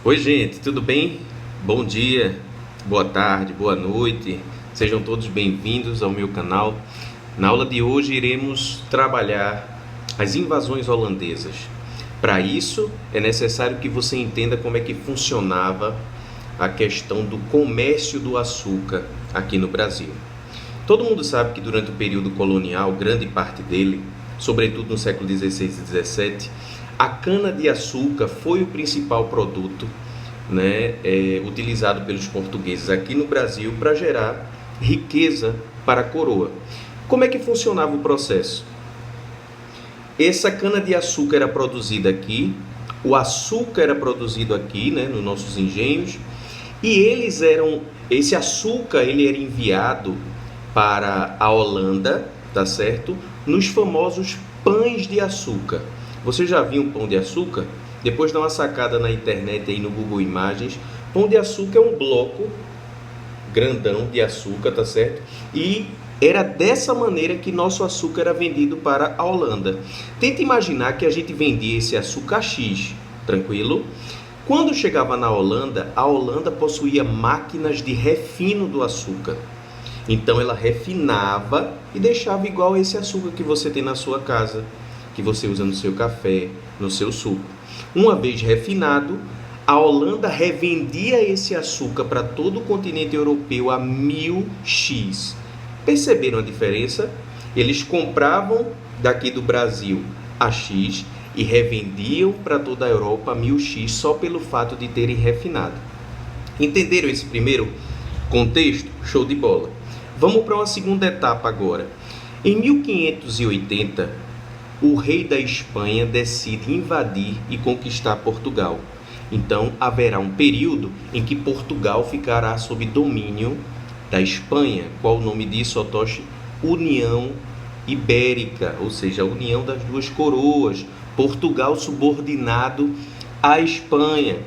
Oi, gente, tudo bem? Bom dia, boa tarde, boa noite. Sejam todos bem-vindos ao meu canal. Na aula de hoje iremos trabalhar as invasões holandesas. Para isso, é necessário que você entenda como é que funcionava a questão do comércio do açúcar aqui no Brasil. Todo mundo sabe que durante o período colonial, grande parte dele, sobretudo no século XVI e XVII, a cana-de-açúcar foi o principal produto, utilizado pelos portugueses aqui no Brasil para gerar riqueza para a coroa. Como é que funcionava o processo? Essa cana-de-açúcar era produzida aqui, o açúcar era produzido aqui, nos nossos engenhos, e esse açúcar ele era enviado para a Holanda, tá certo? Nos famosos pães de açúcar. Você já viu um pão de açúcar? Depois dá uma sacada na internet aí no Google Imagens. Pão de açúcar é um bloco grandão de açúcar, tá certo? E era dessa maneira que nosso açúcar era vendido para a Holanda. Tenta imaginar que a gente vendia esse açúcar X, tranquilo? Quando chegava na Holanda, a Holanda possuía máquinas de refino do açúcar. Então ela refinava e deixava igual esse açúcar que você tem na sua casa, que você usa no seu café, no seu suco. Uma vez refinado, a Holanda revendia esse açúcar para todo o continente europeu a 1000x. Perceberam a diferença? Eles compravam daqui do Brasil a X e revendiam para toda a Europa a 1000x só pelo fato de terem refinado. Entenderam esse primeiro contexto? Show de bola. Vamos para uma segunda etapa agora. Em 1580, o rei da Espanha decide invadir e conquistar Portugal. Então, haverá um período em que Portugal ficará sob domínio da Espanha. Qual o nome disso, Otoshi? União Ibérica, ou seja, a união das duas coroas. Portugal subordinado à Espanha.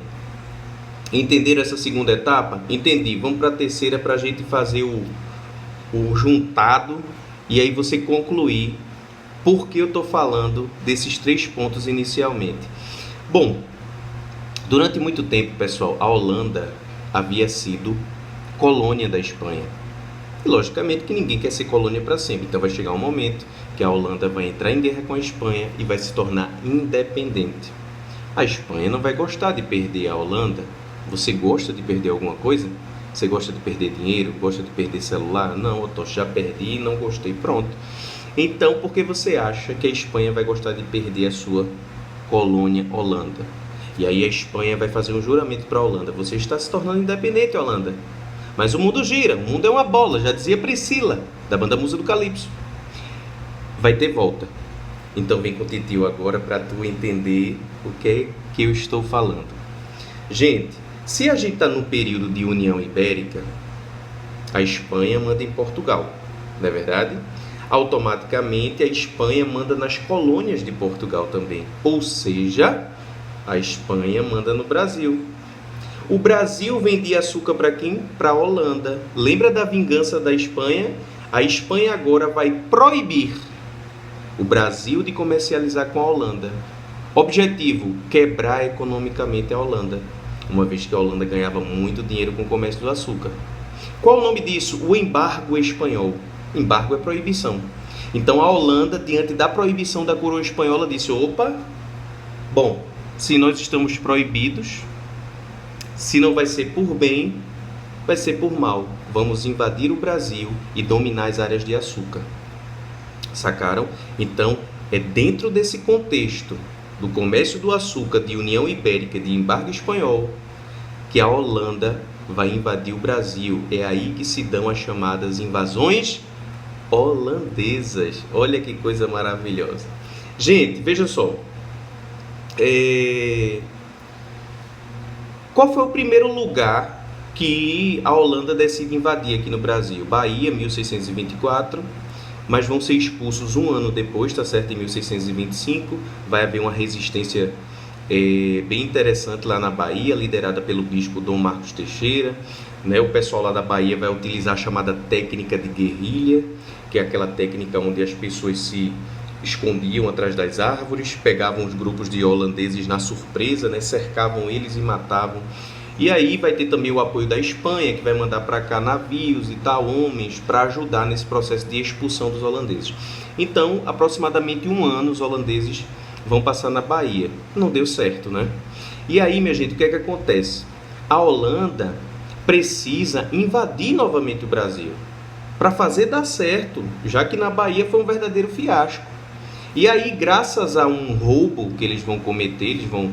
Entenderam essa segunda etapa? Entendi. Vamos para a terceira para a gente fazer o juntado e aí você concluir por que eu estou falando desses 3 pontos inicialmente. Bom, durante muito tempo, pessoal, a Holanda havia sido colônia da Espanha. E logicamente que ninguém quer ser colônia para sempre. Então vai chegar um momento que a Holanda vai entrar em guerra com a Espanha e vai se tornar independente. A Espanha não vai gostar de perder a Holanda. Você gosta de perder alguma coisa? Você gosta de perder dinheiro? Gosta de perder celular? Não, eu já perdi e não gostei. Pronto. Então, por que você acha que a Espanha vai gostar de perder a sua colônia Holanda? E aí a Espanha vai fazer um juramento para a Holanda. Você está se tornando independente, Holanda. Mas o mundo gira, o mundo é uma bola, já dizia Priscila, da banda Musa do Calypso. Vai ter volta. Então vem com o titio agora para tu entender o que é que eu estou falando. Gente, se a gente está no período de União Ibérica, a Espanha manda em Portugal, não é verdade? Automaticamente a Espanha manda nas colônias de Portugal também. Ou seja, a Espanha manda no Brasil. O Brasil vendia açúcar para quem? Para a Holanda. Lembra da vingança da Espanha? A Espanha agora vai proibir o Brasil de comercializar com a Holanda. Objetivo: quebrar economicamente a Holanda, uma vez que a Holanda ganhava muito dinheiro com o comércio do açúcar. Qual o nome disso? O embargo espanhol. Embargo é proibição. Então a Holanda, diante da proibição da coroa espanhola, disse: opa, bom, se nós estamos proibidos, se não vai ser por bem, vai ser por mal. Vamos invadir o Brasil e dominar as áreas de açúcar. Sacaram? Então, é dentro desse contexto do comércio do açúcar, de União Ibérica, de embargo espanhol, que a Holanda vai invadir o Brasil. É aí que se dão as chamadas invasões holandesas. Olha que coisa maravilhosa. Gente, veja só. Qual foi o primeiro lugar que a Holanda decide invadir aqui no Brasil? Bahia, 1624, mas vão ser expulsos um ano depois, tá certo? Em 1625, vai haver uma resistência bem interessante lá na Bahia, liderada pelo bispo Dom Marcos Teixeira. O pessoal lá da Bahia vai utilizar a chamada técnica de guerrilha, que é aquela técnica onde as pessoas se escondiam atrás das árvores, pegavam os grupos de holandeses na surpresa, né? Cercavam eles e matavam. E aí vai ter também o apoio da Espanha, que vai mandar para cá navios e tal, homens, para ajudar nesse processo de expulsão dos holandeses. Então, aproximadamente um ano, os holandeses vão passar na Bahia. Não deu certo, né? E aí, minha gente, o que é que acontece? A Holanda precisa invadir novamente o Brasil para fazer dar certo, já que na Bahia foi um verdadeiro fiasco. E aí, graças a um roubo que eles vão cometer, eles vão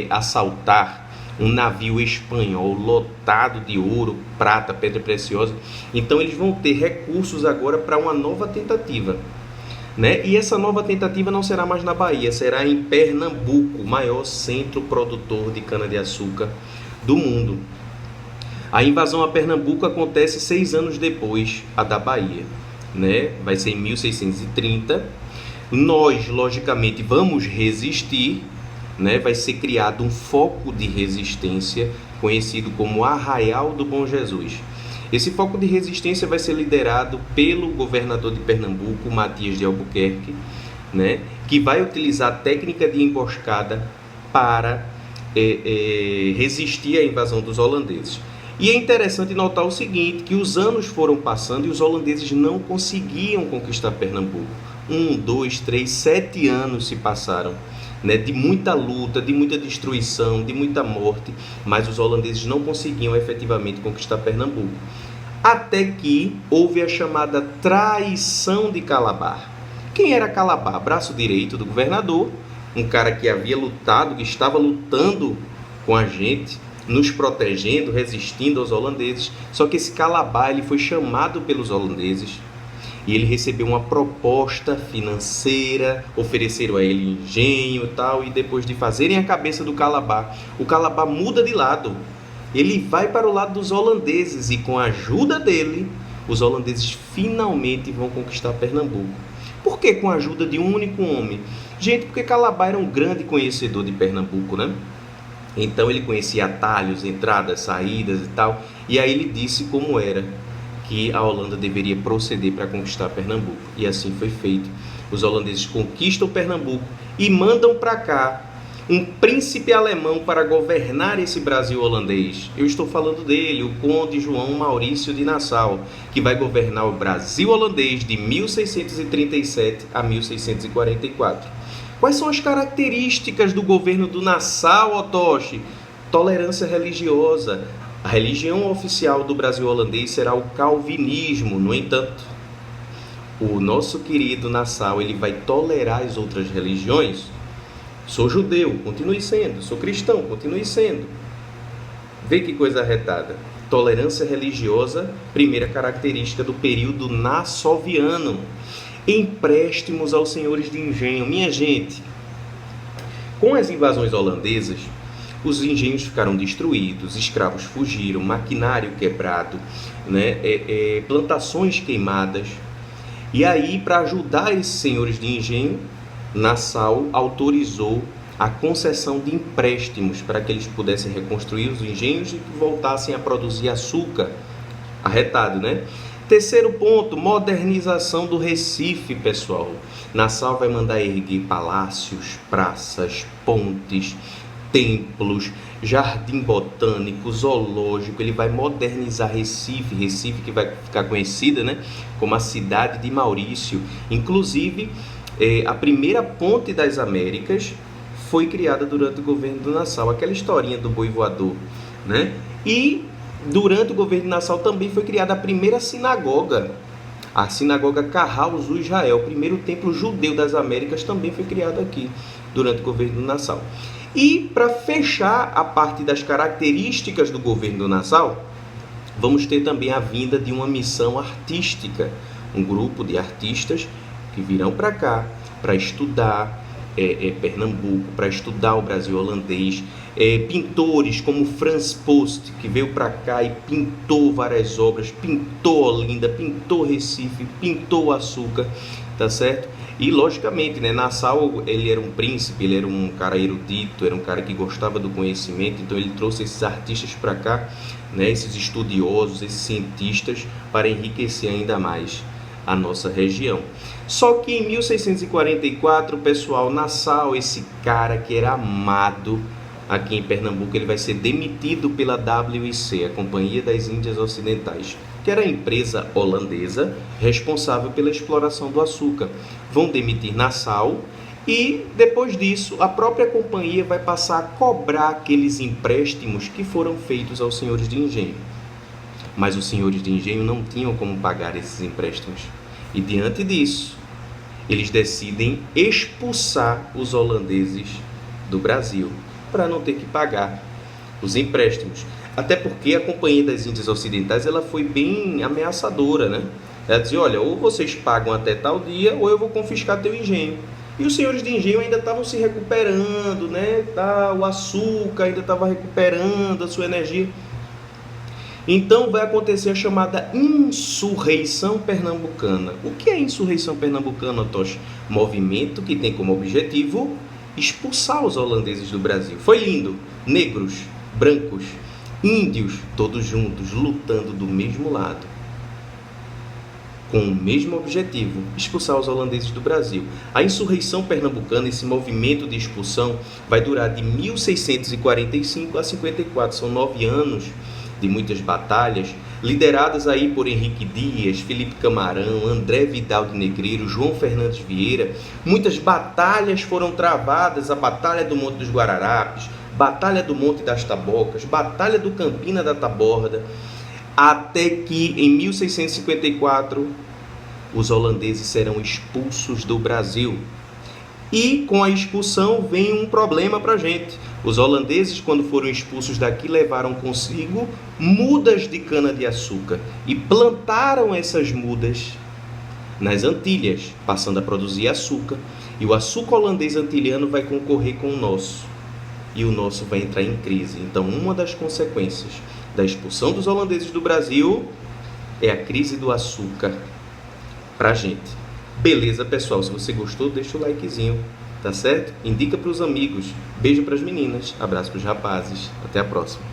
assaltar um navio espanhol lotado de ouro, prata, pedra preciosa. Então eles vão ter recursos agora para uma nova tentativa, né? E essa nova tentativa não será mais na Bahia, será em Pernambuco, o maior centro produtor de cana-de-açúcar do mundo. A invasão a Pernambuco acontece 6 anos depois a da Bahia, né? Vai ser em 1630. Nós, logicamente, vamos resistir, né? Vai ser criado um foco de resistência conhecido como Arraial do Bom Jesus. Esse foco de resistência vai ser liderado pelo governador de Pernambuco, Matias de Albuquerque, né? Que vai utilizar a técnica de emboscada para resistir à invasão dos holandeses. E é interessante notar o seguinte, que os anos foram passando e os holandeses não conseguiam conquistar Pernambuco. 1, 2, 3, 7 anos se passaram, né, de muita luta, de muita destruição, de muita morte, mas os holandeses não conseguiam efetivamente conquistar Pernambuco. Até que houve a chamada traição de Calabar. Quem era Calabar? Braço direito do governador, um cara que havia lutado, que estava lutando com a gente, nos protegendo, resistindo aos holandeses. Só que esse Calabar, ele foi chamado pelos holandeses e ele recebeu uma proposta financeira, ofereceram a ele engenho e tal, e depois de fazerem a cabeça do Calabar, o Calabar muda de lado. Ele vai para o lado dos holandeses e com a ajuda dele, os holandeses finalmente vão conquistar Pernambuco. Por que com a ajuda de um único homem? Gente, porque Calabar era um grande conhecedor de Pernambuco, né? Então ele conhecia atalhos, entradas, saídas e tal, e aí ele disse como era que a Holanda deveria proceder para conquistar Pernambuco. E assim foi feito. Os holandeses conquistam Pernambuco e mandam para cá um príncipe alemão para governar esse Brasil holandês. Eu estou falando dele, o Conde João Maurício de Nassau, que vai governar o Brasil holandês de 1637 a 1644. Quais são as características do governo do Nassau, Otoshi? Tolerância religiosa. A religião oficial do Brasil holandês será o calvinismo. No entanto, o nosso querido Nassau, ele vai tolerar as outras religiões. Sou judeu, continue sendo. Sou cristão, continue sendo. Vê que coisa arretada. Tolerância religiosa, primeira característica do período nassoviano. Empréstimos aos senhores de engenho. Minha gente, com as invasões holandesas, os engenhos ficaram destruídos, escravos fugiram, maquinário quebrado, né? Plantações queimadas. E aí, para ajudar esses senhores de engenho, Nassau autorizou a concessão de empréstimos para que eles pudessem reconstruir os engenhos e que voltassem a produzir açúcar. Arretado, né? Terceiro ponto, modernização do Recife, pessoal. Nassau vai mandar erguer palácios, praças, pontes, templos, jardim botânico, zoológico. Ele vai modernizar Recife, Recife que vai ficar conhecida, né, como a cidade de Maurício. Inclusive, a primeira ponte das Américas foi criada durante o governo do Nassau, aquela historinha do boi voador, né? E durante o governo de Nassau também foi criada a primeira sinagoga, a sinagoga Carral do Israel, o primeiro templo judeu das Américas também foi criado aqui durante o governo do Nassau. E para fechar a parte das características do governo do Nassau, vamos ter também a vinda de uma missão artística, um grupo de artistas que virão para cá para estudar Pernambuco, para estudar o Brasil holandês, pintores como Frans Post, que veio para cá e pintou várias obras, pintou Olinda, pintou Recife, pintou o açúcar, tá certo? E logicamente, né, Nassau, ele era um príncipe, ele era um cara erudito, era um cara que gostava do conhecimento, então ele trouxe esses artistas para cá, né, esses estudiosos, esses cientistas, para enriquecer ainda mais a nossa região. Só que em 1644, pessoal, Nassau, esse cara que era amado aqui em Pernambuco, ele vai ser demitido pela WIC, a Companhia das Índias Ocidentais, que era a empresa holandesa responsável pela exploração do açúcar. Vão demitir Nassau e, depois disso, a própria companhia vai passar a cobrar aqueles empréstimos que foram feitos aos senhores de engenho. Mas os senhores de engenho não tinham como pagar esses empréstimos. E, diante disso, eles decidem expulsar os holandeses do Brasil para não ter que pagar os empréstimos. Até porque a Companhia das Índias Ocidentais ela foi bem ameaçadora, né? Ela dizia, olha, ou vocês pagam até tal dia, ou eu vou confiscar teu engenho. E os senhores de engenho ainda estavam se recuperando, né? O açúcar ainda estava recuperando a sua energia. Então vai acontecer a chamada insurreição pernambucana. O que é a insurreição pernambucana, Tosh? Movimento que tem como objetivo expulsar os holandeses do Brasil. Foi lindo. Negros, brancos, índios, todos juntos, lutando do mesmo lado, com o mesmo objetivo, expulsar os holandeses do Brasil. A insurreição pernambucana, esse movimento de expulsão, vai durar de 1645 a 54. São 9 anos de muitas batalhas, lideradas aí por Henrique Dias, Felipe Camarão, André Vidal de Negreiro, João Fernandes Vieira. Muitas batalhas foram travadas, a Batalha do Monte dos Guararapes, Batalha do Monte das Tabocas, Batalha do Campina da Taborda, até que em 1654 os holandeses serão expulsos do Brasil. E com a expulsão vem um problema para a gente. Os holandeses, quando foram expulsos daqui, levaram consigo mudas de cana-de-açúcar e plantaram essas mudas nas Antilhas, passando a produzir açúcar. E o açúcar holandês antilhano vai concorrer com o nosso. E o nosso vai entrar em crise. Então, uma das consequências da expulsão dos holandeses do Brasil é a crise do açúcar para a gente. Beleza, pessoal? Se você gostou, deixa o likezinho, tá certo? Indica para os amigos. Beijo para as meninas, abraço para os rapazes. Até a próxima.